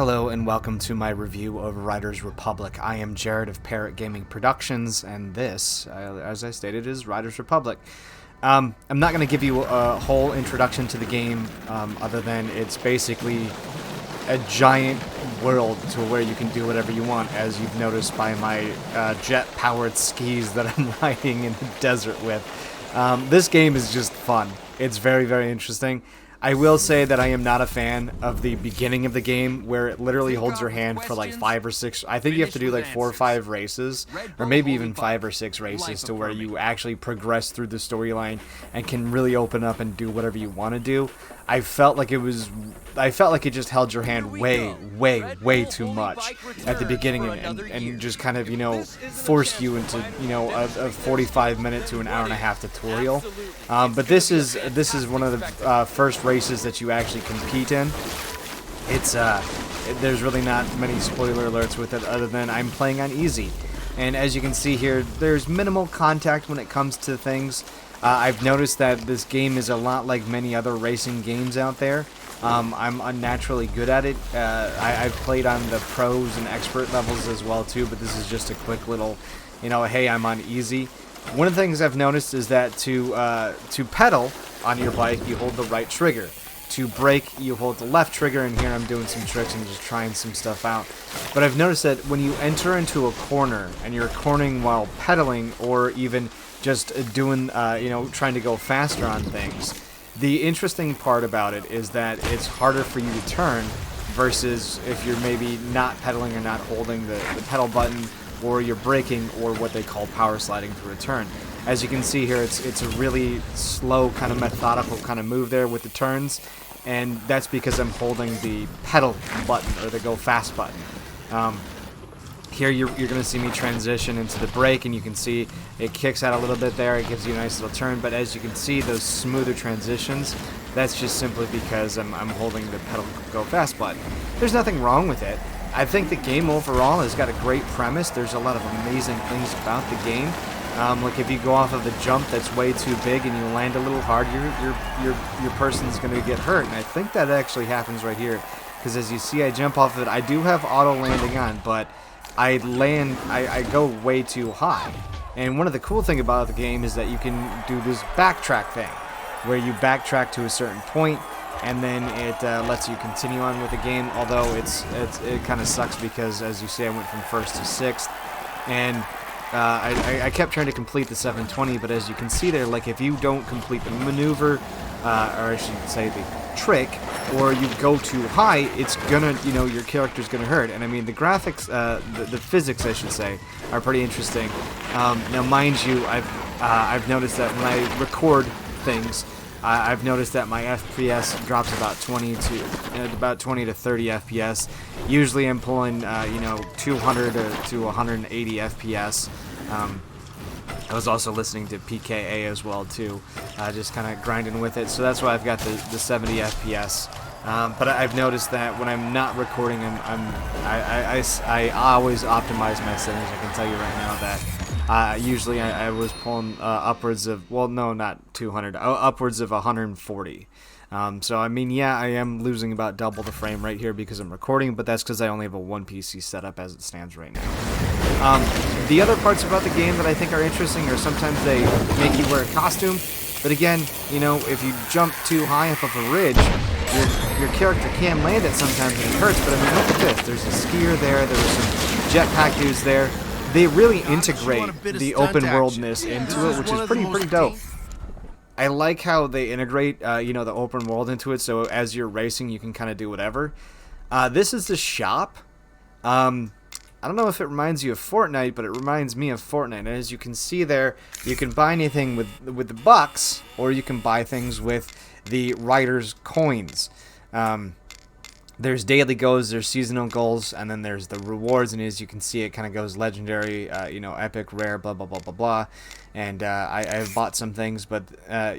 Hello and welcome to my review of Riders Republic. I am Jared of Parrot Gaming Productions, and this, as I stated, is Riders Republic. I'm not going to give you a whole introduction to the game, other than it's basically a giant world to where you can do whatever you want, as you've noticed by my jet-powered skis that I'm riding in the desert with. This game is just fun. It's very, very interesting. I will say that I am not a fan of the beginning of the game where it literally holds your hand for like 5 or 6. I think you have to do like 4 or 5 races, or maybe even 5 or 6 races to where you actually progress through the storyline and can really open up and do whatever you want to do. I felt like it just held your hand way too much at the beginning and just kind of, you know, forced you into, you know, a 45-minute to an hour and a half tutorial. But this is one of the first races that you actually compete in. It's there's really not many spoiler alerts with it other than I'm playing on easy. And as you can see here, there's minimal contact when it comes to things. I've noticed that this game is a lot like many other racing games out there. I'm unnaturally good at it. I've played on the pros and expert levels as well too, but this is just a quick little, you know, hey, I'm on easy. One of the things I've noticed is that to pedal on your bike, you hold the right trigger. To brake, you hold the left trigger, and here I'm doing some tricks and just trying some stuff out. But I've noticed that when you enter into a corner, and you're cornering while pedaling, or even just doing, you know, trying to go faster on things, the interesting part about it is that it's harder for you to turn versus if you're maybe not pedaling or not holding the pedal button, or you're braking, or what they call power sliding through a turn. As you can see here, it's a really slow, kind of methodical kind of move there with the turns, and that's because I'm holding the pedal button, or the go fast button. Here you're going to see me transition into the brake, and you can see it kicks out a little bit there. It gives you a nice little turn, but as you can see, those smoother transitions, that's just simply because I'm holding the pedal go fast button. There's nothing wrong with it. I think the game overall has got a great premise. There's a lot of amazing things about the game. Like if you go off of a jump that's way too big and you land a little hard, your person's going to get hurt. And I think that actually happens right here, because as you see, I jump off of it. I do have auto landing on, but I go way too high. And one of the cool thing about the game is that you can do this backtrack thing, where you backtrack to a certain point, and then it lets you continue on with the game. Although it kind of sucks because, as you see, I went from 1st to 6th, and I kept trying to complete the 720. But as you can see there, like if you don't complete the maneuver, or I should say the trick, or you go too high, it's gonna, you know, your character's gonna hurt. And I mean, the graphics, the physics, I should say, are pretty interesting. Now, mind you, I've noticed that when I record things, I've noticed that my FPS drops about 20 to 30 FPS. Usually, I'm pulling, you know, 200 to 180 FPS. I was also listening to PKA as well too, just kind of grinding with it. So that's why I've got the 70 FPS. But I've noticed that when I'm not recording, I always optimize my settings. I can tell you right now that usually I was pulling upwards of, well, no, not 200, upwards of 140. So I mean, yeah, I am losing about double the frame rate here because I'm recording, but that's because I only have a 1 PC setup as it stands right now. The other parts about the game that I think are interesting are sometimes they make you wear a costume, but again, you know, if you jump too high up of a ridge, your character can land it sometimes and it hurts. But I mean, look at this. There's a skier there. There were some jetpack dudes there. They really integrate the open worldness into it, which is pretty dope. I like how they integrate, you know, the open world into it. So as you're racing, you can kind of do whatever. This is the shop. I don't know if it reminds you of Fortnite, but it reminds me of Fortnite. And as you can see there, you can buy anything with the bucks, or you can buy things with the Riders coins. There's daily goals, there's seasonal goals, and then there's the rewards. And as you can see, it kind of goes legendary, you know, epic, rare, blah, blah, blah, blah, blah. And I've bought some things, but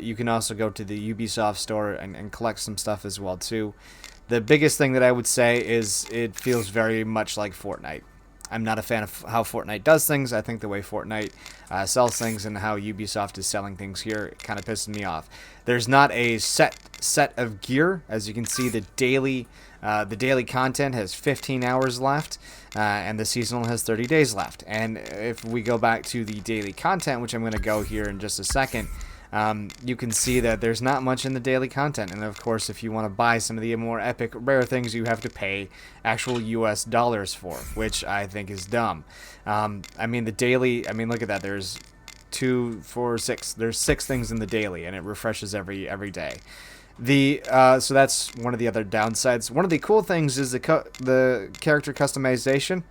you can also go to the Ubisoft store and collect some stuff as well, too. The biggest thing that I would say is it feels very much like Fortnite. I'm not a fan of how Fortnite does things. I think the way Fortnite sells things and how Ubisoft is selling things here kind of pisses me off. There's not a set of gear. As you can see, the daily The daily content has 15 hours left, and the seasonal has 30 days left. And if we go back to the daily content, which I'm going to go here in just a second, you can see that there's not much in the daily content. And of course, if you want to buy some of the more epic, rare things, you have to pay actual US dollars for, which I think is dumb. I mean, the daily, I mean, look at that. There's 2, 4, 6. There's 6 things in the daily, and it refreshes every day. So that's one of the other downsides. One of the cool things is the character customization.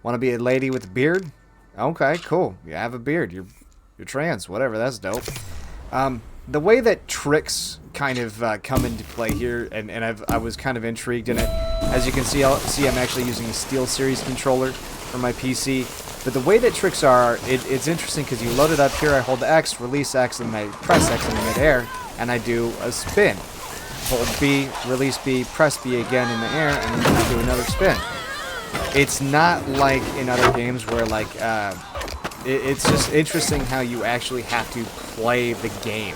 Want to be a lady with a beard? Okay, cool. You have a beard. You're trans. Whatever. That's dope. The way that tricks kind of come into play here, and I was kind of intrigued in it. As you can see, I'm actually using a SteelSeries controller for my PC. But the way that tricks are, it's interesting because you load it up here. I hold X, release X, and I press X in midair, and I do a spin. Hold B, release B, press B again in the air, and then I do another spin. It's not like in other games where, like, it's just interesting how you actually have to play the game.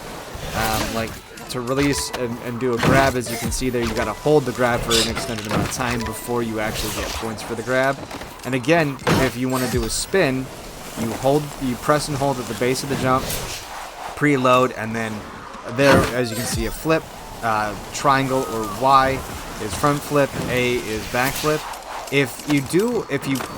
Like, to release and do a grab, as you can see there, you gotta hold the grab for an extended amount of time before you actually get points for the grab. And again, if you want to do a spin, you press and hold at the base of the jump, preload, and then there, as you can see, a flip. Triangle or Y is front flip, A is back flip. If you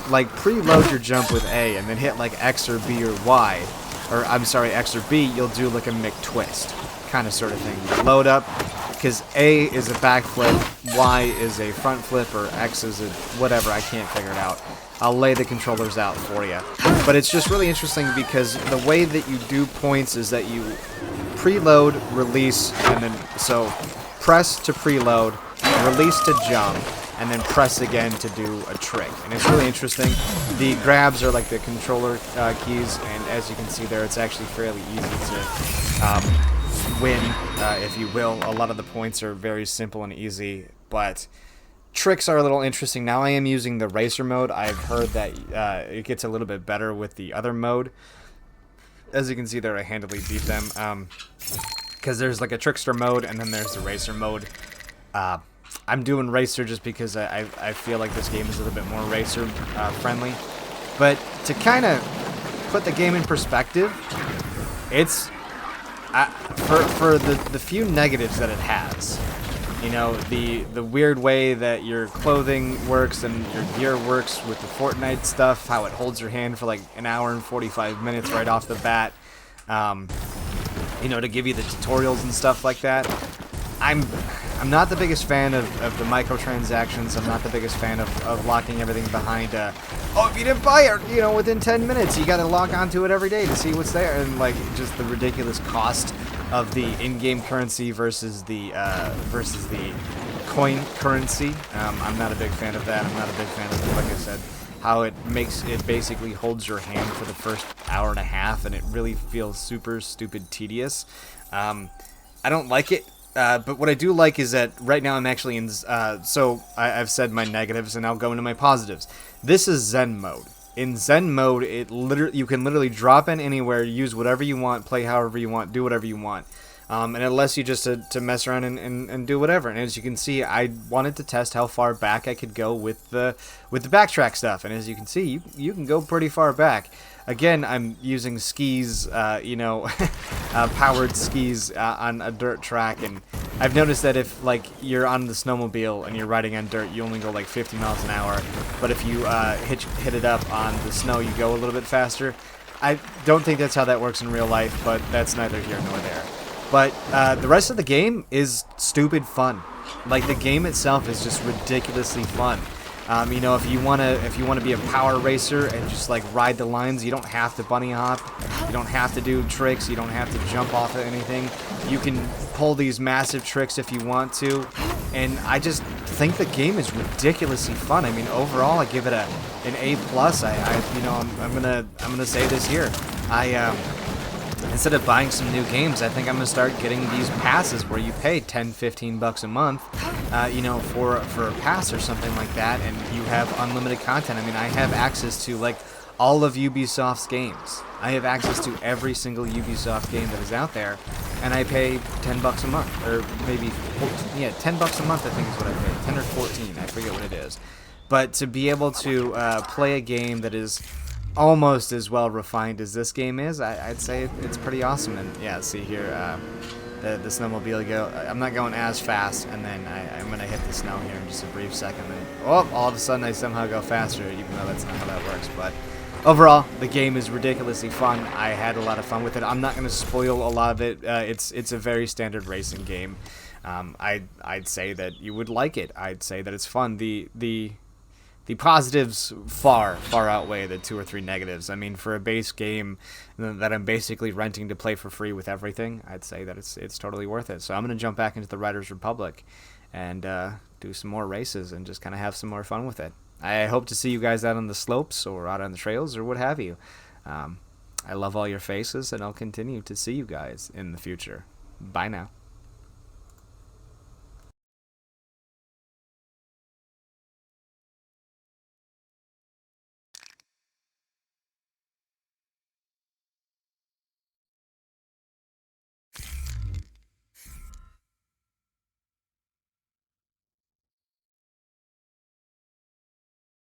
like preload your jump with A and then hit like X or B or Y, or I'm sorry, X or B, you'll do like a McTwist kind of sort of thing. You load up because A is a back flip, Y is a front flip, or X is a whatever. I can't figure it out. I'll lay the controllers out for you. But it's just really interesting because the way that you do points is that you preload, release, and then so press to preload, release to jump, and then press again to do a trick. And it's really interesting. The grabs are like the controller keys, and as you can see there, it's actually fairly easy to win, if you will. A lot of the points are very simple and easy, but tricks are a little interesting. Now I am using the racer mode. I've heard that it gets a little bit better with the other mode. As you can see there, I handily beat them. Because there's like a trickster mode, and then there's the racer mode. I'm doing racer just because I feel like this game is a little bit more racer friendly. But to kind of put the game in perspective, it's for the few negatives that it has. You know, the weird way that your clothing works and your gear works with the Fortnite stuff, how it holds your hand for like an hour and 45 minutes right off the bat, you know, to give you the tutorials and stuff like that. I'm not the biggest fan of the microtransactions. I'm not the biggest fan of locking everything behind, oh, if you didn't buy it, you know, within 10 minutes, you gotta log onto it every day to see what's there, and like just the ridiculous cost of the in-game currency versus the coin currency. I'm not a big fan of that. I'm not a big fan of, like I said, how it basically holds your hand for the first hour and a half, and it really feels super stupid tedious. I don't like it. But what I do like is that right now I'm actually in, so I've said my negatives, and I'll go into my positives. This is Zen Mode. In Zen Mode, you can literally drop in anywhere, use whatever you want, play however you want, do whatever you want. And it lets you just to mess around and do whatever. And as you can see, I wanted to test how far back I could go with the backtrack stuff. And as you can see, you can go pretty far back. Again, I'm using skis, you know, powered skis on a dirt track, and I've noticed that if, like, you're on the snowmobile and you're riding on dirt, you only go like 50 miles an hour, but if you hit it up on the snow, you go a little bit faster. I don't think that's how that works in real life, but that's neither here nor there. But the rest of the game is stupid fun. Like, the game itself is just ridiculously fun. You know, if you wanna be a power racer and just like ride the lines, you don't have to bunny hop, you don't have to do tricks, you don't have to jump off of anything. You can pull these massive tricks if you want to, and I just think the game is ridiculously fun. I mean, overall, I give it an A+. You know, I'm gonna say this here. Instead of buying some new games, I think I'm gonna start getting these passes where you pay $10-15 a month, you know, for a pass or something like that, and you have unlimited content. I mean, I have access to like all of Ubisoft's games. I have access to every single Ubisoft game that is out there, and I pay $10 a month, or maybe 14, yeah, $10 a month I think is what I pay, 10 or 14, I forget what it is. But to be able to play a game that is almost as well refined as this game is, I'd say it's pretty awesome. And yeah, see here, the snowmobile go. I'm not going as fast, and then I'm gonna hit the snow here in just a brief second. And oh, all of a sudden I somehow go faster, even though that's not how that works. But overall, the game is ridiculously fun. I had a lot of fun with it. I'm not gonna spoil a lot of it. It's a very standard racing game. I'd say that you would like it. I'd say that it's fun. The positives far outweigh the 2 or 3 negatives. I mean, for a base game that I'm basically renting to play for free with everything, I'd say that it's totally worth it. So I'm going to jump back into the Riders Republic and do some more races and just kind of have some more fun with it. I hope to see you guys out on the slopes or out on the trails or what have you. I love all your faces, and I'll continue to see you guys in the future. Bye now.